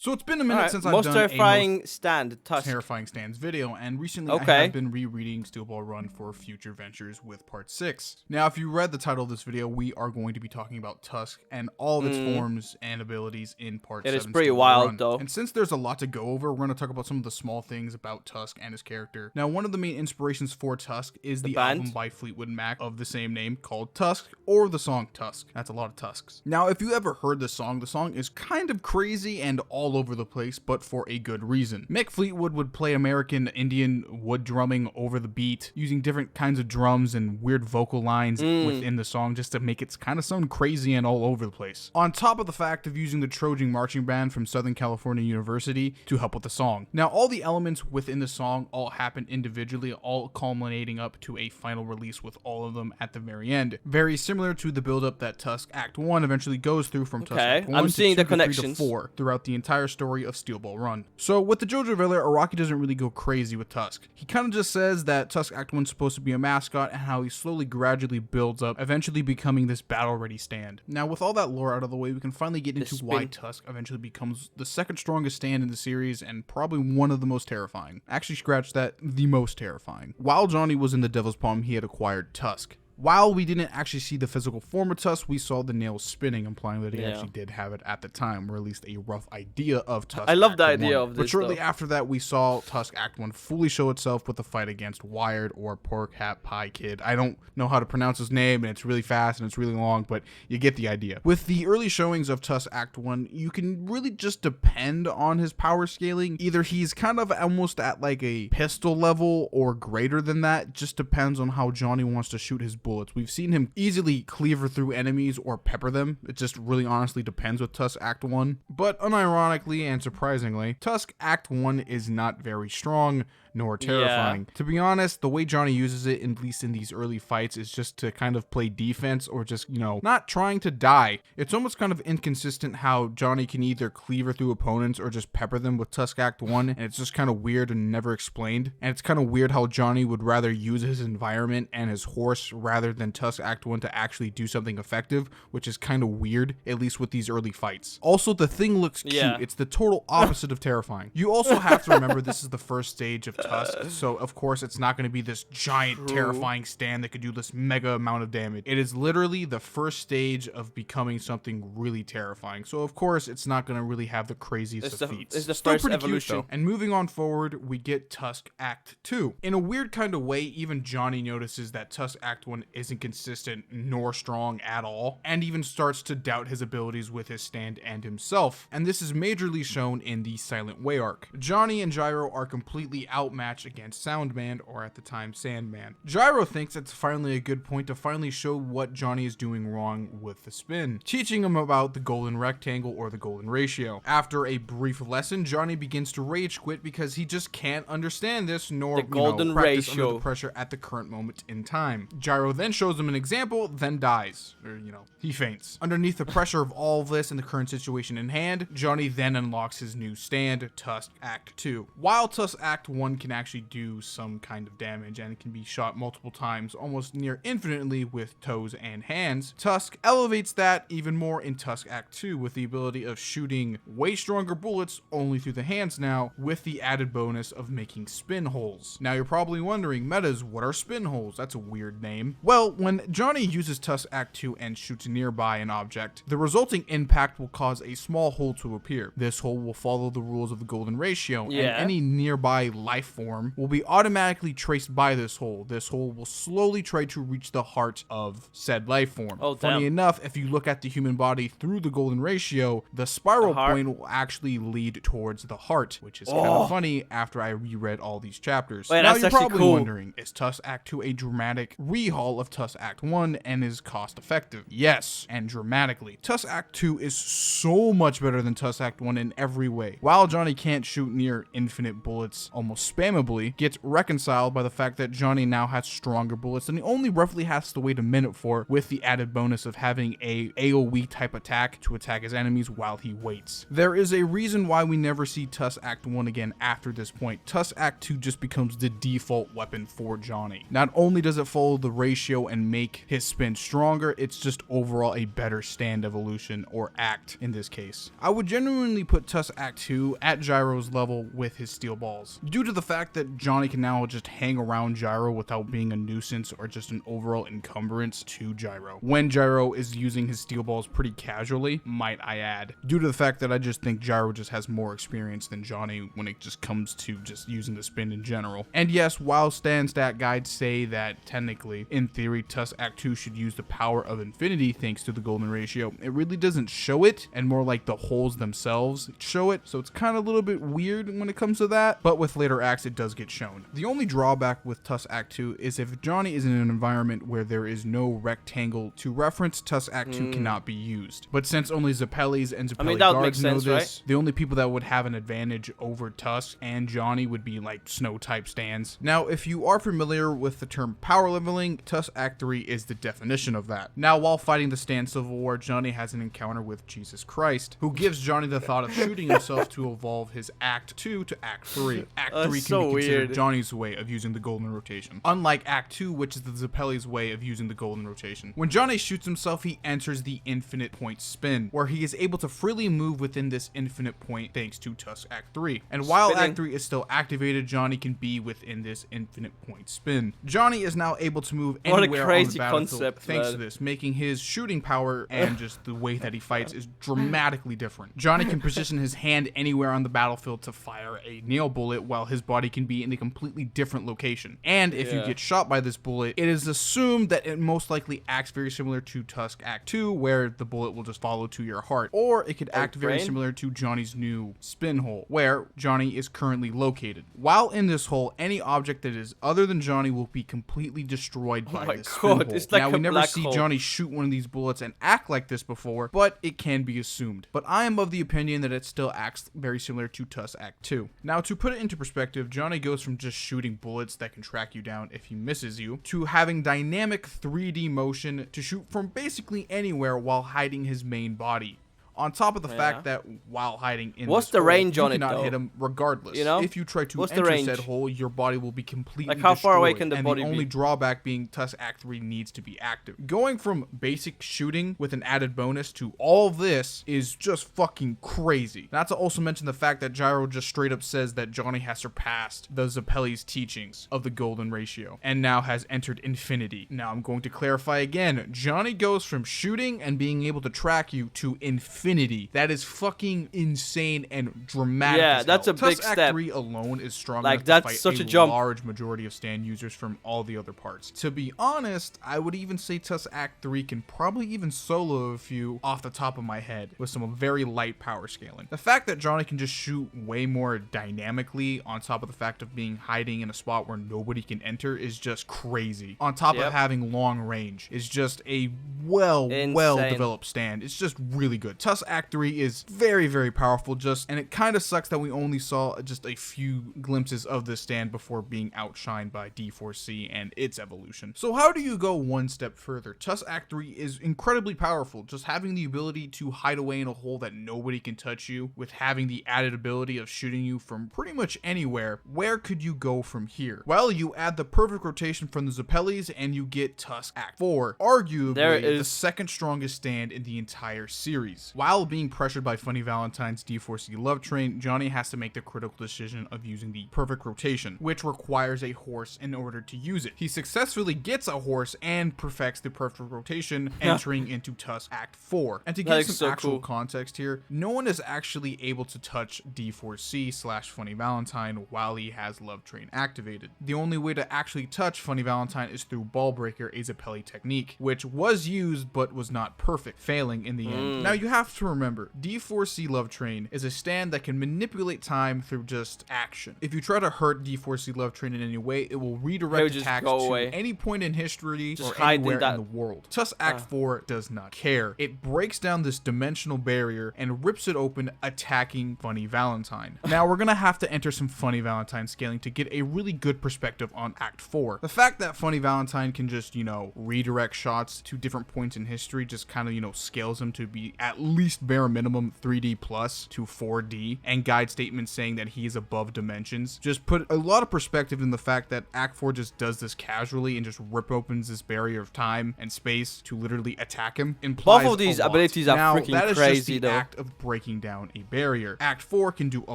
So it's been a minute since I've most done terrifying stand, Tusk. terrifying stands video, and recently I Okay. have been rereading Steel Ball Run for future ventures with part 6. Now, if you read the title of this video, we are going to be talking about Tusk and all of its forms and abilities in part 7. It is pretty Steel Ball wild, Run. though. And since there's a lot to go over, we're going to talk about some of the small things about Tusk and his character. Now, one of the main inspirations for Tusk is the band? album by Fleetwood Mac of the same name called Tusk, or the song Tusk. That's a lot of Tusks. Now, if you ever heard the song is kind of crazy and all over the place, but for a good reason. Mick Fleetwood would play American Indian wood drumming over the beat, using different kinds of drums and weird vocal lines within the song just to make it kind of sound crazy and all over the place. On top of the fact of using the Trojan Marching Band from Southern California University to help with the song. Now, all the elements within the song all happen individually, all culminating up to a final release with all of them at the very end. Very similar to the build-up that Tusk Act 1 eventually goes through from Tusk Act 1 I'm to seeing 2 the to 3 to connections. 4 throughout the entire story of Steel Ball Run. So with the JoJo trailer, Araki doesn't really go crazy with Tusk. He kind of just says that Tusk Act 1 is supposed to be a mascot and how he slowly gradually builds up, eventually becoming this battle-ready stand. Now with all that lore out of the way, we can finally get into why Tusk eventually becomes the second strongest stand in the series and probably one of the most terrifying. Actually, scratch that, the most terrifying. While Johnny was in the Devil's Palm, he had acquired Tusk. While we didn't actually see the physical form of Tusk, we saw the nails spinning, implying that he actually did have it at the time, or at least a rough idea of Tusk. I love Act the 1. idea of this, But shortly though. after that, we saw Tusk Act 1 fully show itself with the fight against Wired, or Pork Hat Pie Kid. I don't know how to pronounce his name, and it's really fast and it's really long, but you get the idea. With the early showings of Tusk Act 1, you can really just depend on his power scaling. Either he's kind of almost at like a pistol level or greater than that, just depends on how Johnny wants to shoot his bullets. We've seen him easily cleaver through enemies or pepper them. It just really honestly depends with Tusk Act 1. But unironically and surprisingly, Tusk Act 1 is not very strong nor terrifying. To be honest, the way Johnny uses it, at least in these early fights, is just to kind of play defense or just, not trying to die. It's almost kind of inconsistent how Johnny can either cleaver through opponents or just pepper them with Tusk Act 1, and it's just kind of weird and never explained. And it's kind of weird how Johnny would rather use his environment and his horse rather than Tusk Act 1 to actually do something effective, which is kind of weird, at least with these early fights. Also, the thing looks cute. It's the total opposite of terrifying. You also have to remember this is the first stage of Tusk, so of course it's not going to be this giant terrifying stand that could do this mega amount of damage. It is literally the first stage of becoming something really terrifying, so of course it's not going to really have the craziest of feats. It's the Still first pretty evolution. cute, though. And moving on forward, we get Tusk Act 2. In a weird kind of way, even Johnny notices that Tusk Act 1 isn't consistent nor strong at all, and even starts to doubt his abilities with his stand and himself, and this is majorly shown in the Silent Way arc. Johnny and Gyro are completely outmatched against Soundman, or at the time Sandman. Gyro thinks it's finally a good point to finally show what Johnny is doing wrong with the spin, teaching him about the golden rectangle or the golden ratio. After a brief lesson, Johnny begins to rage quit because he just can't understand this nor The golden practice under ratio. the pressure at the current moment in time. Gyro then shows him an example, then dies, or he faints. Underneath the pressure of all of this and the current situation in hand, Johnny then unlocks his new stand, Tusk Act 2. While Tusk Act 1 can actually do some kind of damage and can be shot multiple times, almost near infinitely with toes and hands, Tusk elevates that even more in Tusk Act 2 with the ability of shooting way stronger bullets only through the hands now, with the added bonus of making spin holes. Now you're probably wondering, Metas, what are spin holes? That's a weird name. Well, when Johnny uses Tusk Act 2 and shoots nearby an object, the resulting impact will cause a small hole to appear. This hole will follow the rules of the golden ratio, and any nearby life form will be automatically traced by this hole. This hole will slowly try to reach the heart of said life form. Funny enough, if you look at the human body through the golden ratio, the spiral point will actually lead towards the heart, which is kind of funny after I reread all these chapters. Now you're probably wondering, is Tusk Act 2 a dramatic rehaul of Tusk Act 1 and is cost effective? Yes, and dramatically. Tusk Act 2 is so much better than Tusk Act 1 in every way. While Johnny can't shoot near infinite bullets almost spammably, gets reconciled by the fact that Johnny now has stronger bullets and he only roughly has to wait a minute for, with the added bonus of having a AoE type attack to attack his enemies while he waits. There is a reason why we never see Tusk Act 1 again after this point. Tusk Act 2 just becomes the default weapon for Johnny. Not only does it follow the ratio ratio and make his spin stronger. It's just overall a better stand evolution, or act in this case. I would genuinely put Tusk Act 2 at Gyro's level with his steel balls, due to the fact that Johnny can now just hang around Gyro without being a nuisance or just an overall encumbrance to Gyro, when Gyro is using his steel balls pretty casually, might I add, due to the fact that I just think Gyro just has more experience than Johnny when it just comes to just using the spin in general. And yes, while stat guides say that technically, in theory, Tusk Act 2 should use the power of infinity thanks to the golden ratio, it really doesn't show it, and more like the holes themselves show it, so it's kind of a little bit weird when it comes to that, but with later acts it does get shown. The only drawback with Tusk Act 2 is if Johnny is in an environment where there is no rectangle to reference, Tusk Act 2 cannot be used. But since only Zeppeli's and Zeppeli guards know this, right? The only people that would have an advantage over Tusk and Johnny would be like snow type stands. Now, if you are familiar with the term power leveling, Tusk Act 3 is the definition of that. Now, while fighting the Stand Civil War, Johnny has an encounter with Jesus Christ, who gives Johnny the thought of shooting himself to evolve his Act 2 to Act 3. Act 3 can be considered Johnny's way of using the golden rotation, unlike Act 2, which is the Zeppeli's way of using the golden rotation. When Johnny shoots himself, he enters the infinite point spin, where he is able to freely move within this infinite point thanks to Tusk Act 3. And while Act 3 is still activated, Johnny can be within this infinite point spin. Johnny is now able to move anywhere on the battlefield thanks to this, making his shooting power and just the way that he fights is dramatically different. Johnny can position his hand anywhere on the battlefield to fire a nail bullet, while his body can be in a completely different location. And if you get shot by this bullet, it is assumed that it most likely acts very similar to Tusk Act 2, where the bullet will just follow to your heart, or it could act very similar to Johnny's new spin hole, where Johnny is currently located. While in this hole, any object that is other than Johnny will be completely destroyed by this spin hole. It's like now, we never see Johnny shoot one of these bullets and act like this before, but it can be assumed. But I am of the opinion that it still acts very similar to Tusk Act 2. Now, to put it into perspective, Johnny goes from just shooting bullets that can track you down if he misses you, to having dynamic 3D motion to shoot from basically anywhere while hiding his main body. On top of the fact that while hiding in this hole, range you on cannot it, hit him regardless. You know? If you try to enter said hole, your body will be completely like how destroyed, far away can the and body the only be? drawback being Tusk Act 3 needs to be active. Going from basic shooting with an added bonus to all this is just fucking crazy. Not to also mention the fact that Gyro just straight up says that Johnny has surpassed the Zeppeli's teachings of the golden ratio and now has entered infinity. Now I'm going to clarify again. Johnny goes from shooting and being able to track you to infinity. That is fucking insane and dramatic. Yeah, that's a big Tusk step. Act 3 alone is strong Like, enough that's to fight such a jump. large majority of stand users from all the other parts. To be honest, I would even say Tusk Act 3 can probably even solo a few off the top of my head with some very light power scaling. The fact that Johnny can just shoot way more dynamically on top of the fact of being hiding in a spot where nobody can enter is just crazy. On top of having long range is just a well developed stand. It's just really good. Tusk Act 3 is very, very powerful, and it kind of sucks that we only saw just a few glimpses of this stand before being outshined by D4C and its evolution. So how do you go one step further? Tusk Act 3 is incredibly powerful, just having the ability to hide away in a hole that nobody can touch you, with having the added ability of shooting you from pretty much anywhere. Where could you go from here? Well, you add the perfect rotation from the Zeppeli's and you get Tusk Act 4, arguably the second strongest stand in the entire series. While being pressured by Funny Valentine's D4C Love Train, Johnny has to make the critical decision of using the perfect rotation, which requires a horse in order to use it. He successfully gets a horse and perfects the perfect rotation, entering into Tusk Act 4. And to give some actual context here, no one is actually able to touch D4C/Funny Valentine while he has Love Train activated. The only way to actually touch Funny Valentine is through Ball Breaker, a Zeppeli technique, which was used but was not perfect, failing in the end. Now you have to remember, D4C Love Train is a stand that can manipulate time through just action. If you try to hurt D4C Love Train in any way, it will redirect attacks to any point in history or anywhere in the world. Tusk Act 4 does not care. It breaks down this dimensional barrier and rips it open, attacking Funny Valentine. Now we're gonna have to enter some Funny Valentine scaling to get a really good perspective on Act 4. The fact that Funny Valentine can just, redirect shots to different points in history just kind of, scales him to be at least least bare minimum 3D plus to 4D, and guide statements saying that he is above dimensions just put a lot of perspective in the fact that Act 4 just does this casually and just rip opens this barrier of time and space to literally attack him. Implies Both of these a lot. abilities are now, freaking that is crazy, just the though. act of breaking down a barrier. Act 4 can do a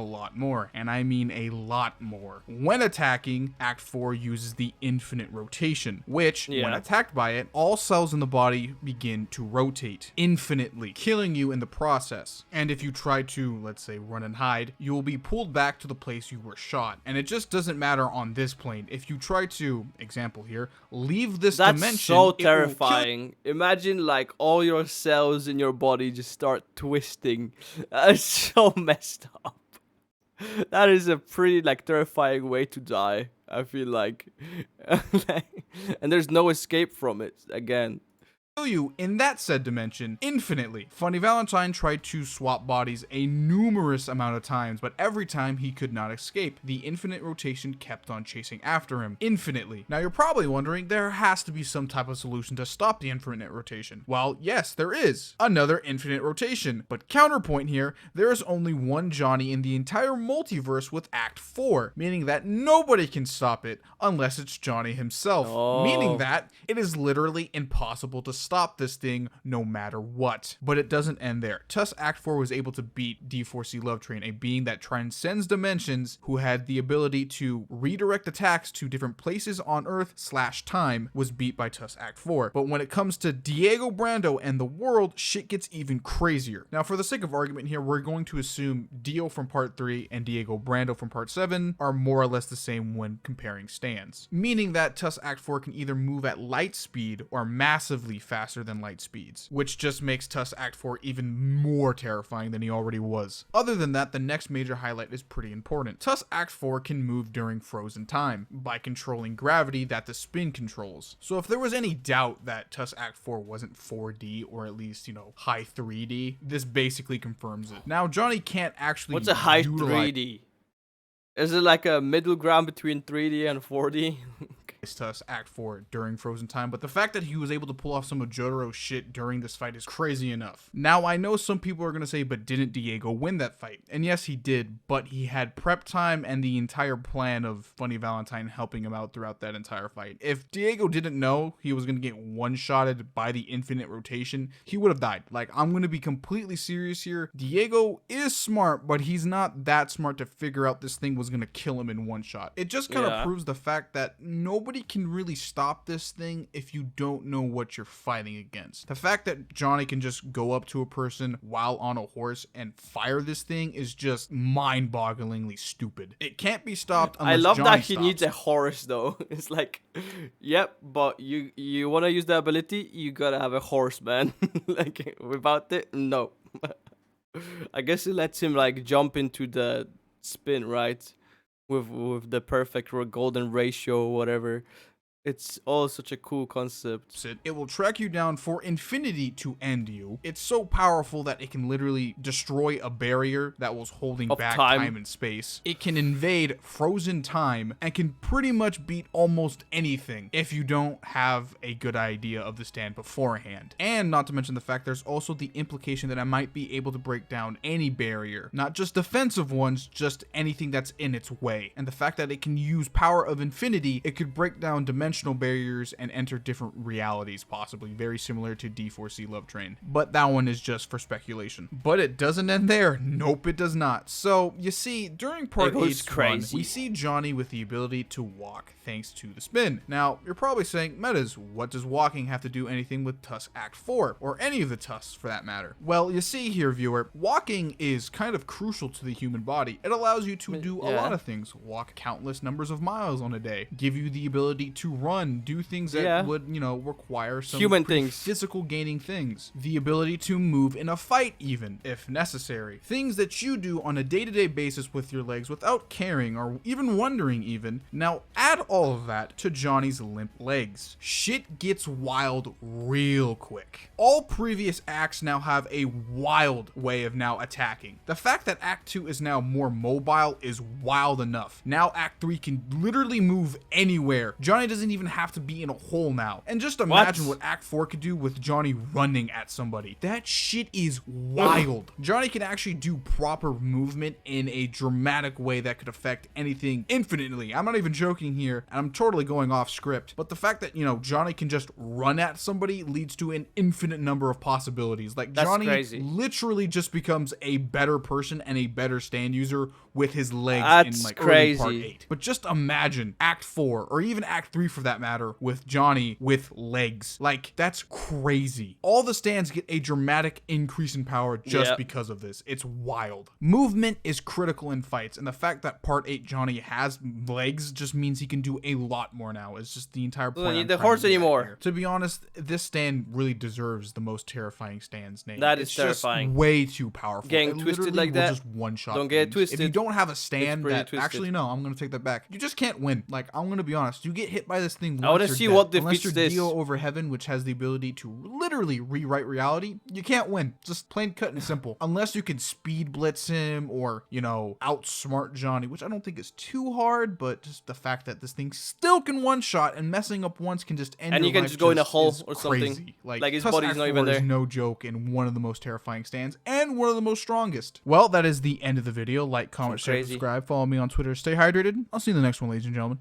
lot more, and I mean a lot more. When attacking, Act 4 uses the infinite rotation, which, when attacked by it, all cells in the body begin to rotate infinitely, killing you in the process. And if you try to, let's say, run and hide, you will be pulled back to the place you were shot. And it just doesn't matter on this plane. If you try to, example here, leave this That's dimension, so it will kill. terrifying. Imagine like all your cells in your body just start twisting. That's so messed up. That is a pretty like terrifying way to die, I feel like. And there's no escape from it again. You in that said dimension infinitely. Funny Valentine tried to swap bodies a numerous amount of times, but every time he could not escape. The infinite rotation kept on chasing after him infinitely. Now you're probably wondering, there has to be some type of solution to stop the infinite rotation. Well, yes, there is. Another infinite rotation. But counterpoint here, there is only one Johnny in the entire multiverse with Act 4, meaning that nobody can stop it unless it's Johnny himself. Meaning that it is literally impossible to stop this thing no matter what. But it doesn't end there. Tusk Act 4 was able to beat D4C Love Train, a being that transcends dimensions, who had the ability to redirect attacks to different places on Earth/time, was beat by Tusk Act 4. But when it comes to Diego Brando and the world, shit gets even crazier. Now, for the sake of argument here, we're going to assume Dio from Part 3 and Diego Brando from Part 7 are more or less the same when comparing stands. Meaning that Tusk Act 4 can either move at light speed or massively faster than light speeds, which just makes Tusk Act 4 even more terrifying than he already was. Other than that, the next major highlight is pretty important. Tusk Act 4 can move during frozen time by controlling gravity that the spin controls. So if there was any doubt that Tusk Act 4 wasn't 4D or at least, high 3D, this basically confirms it. Now, Johnny can't actually What's a high 3D? Is it like a middle ground between 3D and 4D? Tusk Act 4 during frozen time, but the fact that he was able to pull off some of JoJo's shit during this fight is crazy enough. Now, I know some people are going to say, but didn't Diego win that fight? And yes, he did, but he had prep time and the entire plan of Funny Valentine helping him out throughout that entire fight. If Diego didn't know he was going to get one-shotted by the infinite rotation, he would have died. Like, I'm going to be completely serious here. Diego is smart, but he's not that smart to figure out this thing was going to kill him in one shot. It just kind of proves the fact that nobody can really stop this thing if you don't know what you're fighting against. The fact that Johnny can just go up to a person while on a horse and fire this thing is just mind-bogglingly stupid. It can't be stopped unless I love Johnny that he stops. needs a horse though. It's like, yep, but you want to use the ability, you gotta have a horse, man. Like, without it, no. I guess it lets him like jump into the spin, right? With the perfect golden ratio or whatever. It's all such a cool concept. It will track you down for infinity to end you. It's so powerful that it can literally destroy a barrier that was holding back time and space. It can invade frozen time and can pretty much beat almost anything if you don't have a good idea of the stand beforehand. And not to mention the fact there's also the implication that I might be able to break down any barrier, not just defensive ones, just anything that's in its way. And the fact that it can use power of infinity, it could break down dimensional barriers and enter different realities, possibly very similar to D4C Love Train. But that one is just for speculation. But it doesn't end there. Nope, it does not. So you see, during Part 8's run, we see Johnny with the ability to walk thanks to the spin. Now, you're probably saying, Metas, what does walking have to do anything with Tusk Act 4, or any of the Tusks for that matter? Well, you see here, viewer, walking is kind of crucial to the human body. It allows you to do a lot of things. Walk countless numbers of miles on a day. Give you the ability to run, do things that would, require some human things, physical gaining things. The ability to move in a fight even, if necessary. Things that you do on a day-to-day basis with your legs without caring or even wondering even. Now, add all of that to Johnny's limp legs. Shit gets wild real quick. All previous acts now have a wild way of now attacking. The fact that Act 2 is now more mobile is wild enough. Now Act 3 can literally move anywhere. Johnny doesn't even even have to be in a hole now. And just imagine what Act 4 could do with Johnny running at somebody. That shit is wild. Johnny can actually do proper movement in a dramatic way that could affect anything infinitely. I'm not even joking here, and I'm totally going off script, but the fact that, you know, Johnny can just run at somebody leads to an infinite number of possibilities. Like, That's Johnny crazy. literally just becomes a better person and a better stand user with his legs That's in like crazy. early part 8. But just imagine Act 4, or even Act 3 for that matter, with Johnny with legs. Like, that's crazy. All the stands get a dramatic increase in power just because of this. It's wild. Movement is critical in fights, and the fact that part 8 Johnny has legs just means he can do a lot more now. It's just the entire point. Don't need I'm the trying to horse get at anymore. here. To be honest, this stand really deserves the most terrifying stand's name. That is It's terrifying. Just way too powerful. Getting It twisted literally like will that. just one shot. Don't get it things. If you twisted. don't have a stand pretty that twisted. actually no, I'm gonna take that back. You just can't win. Like, I'm gonna be honest. You get hit by this thing. I wanna once, see you're what dead. Unless defeats you're this. Dio over Heaven, which has the ability to literally rewrite reality, you can't win. Just plain cut and simple. Unless you can speed blitz him or, you know, outsmart Johnny, which I don't think is too hard, but just the fact that this thing still can one shot and messing up once can just end. And your you can life just go in a hole is or something. crazy. Like his Tusk body's Act not 4 even is there. no joke and one of the most terrifying stands and one of the most strongest. Well, that is the end of the video. Like, comment, share, crazy. subscribe, follow me on Twitter, stay hydrated. I'll see you in the next one, ladies and gentlemen.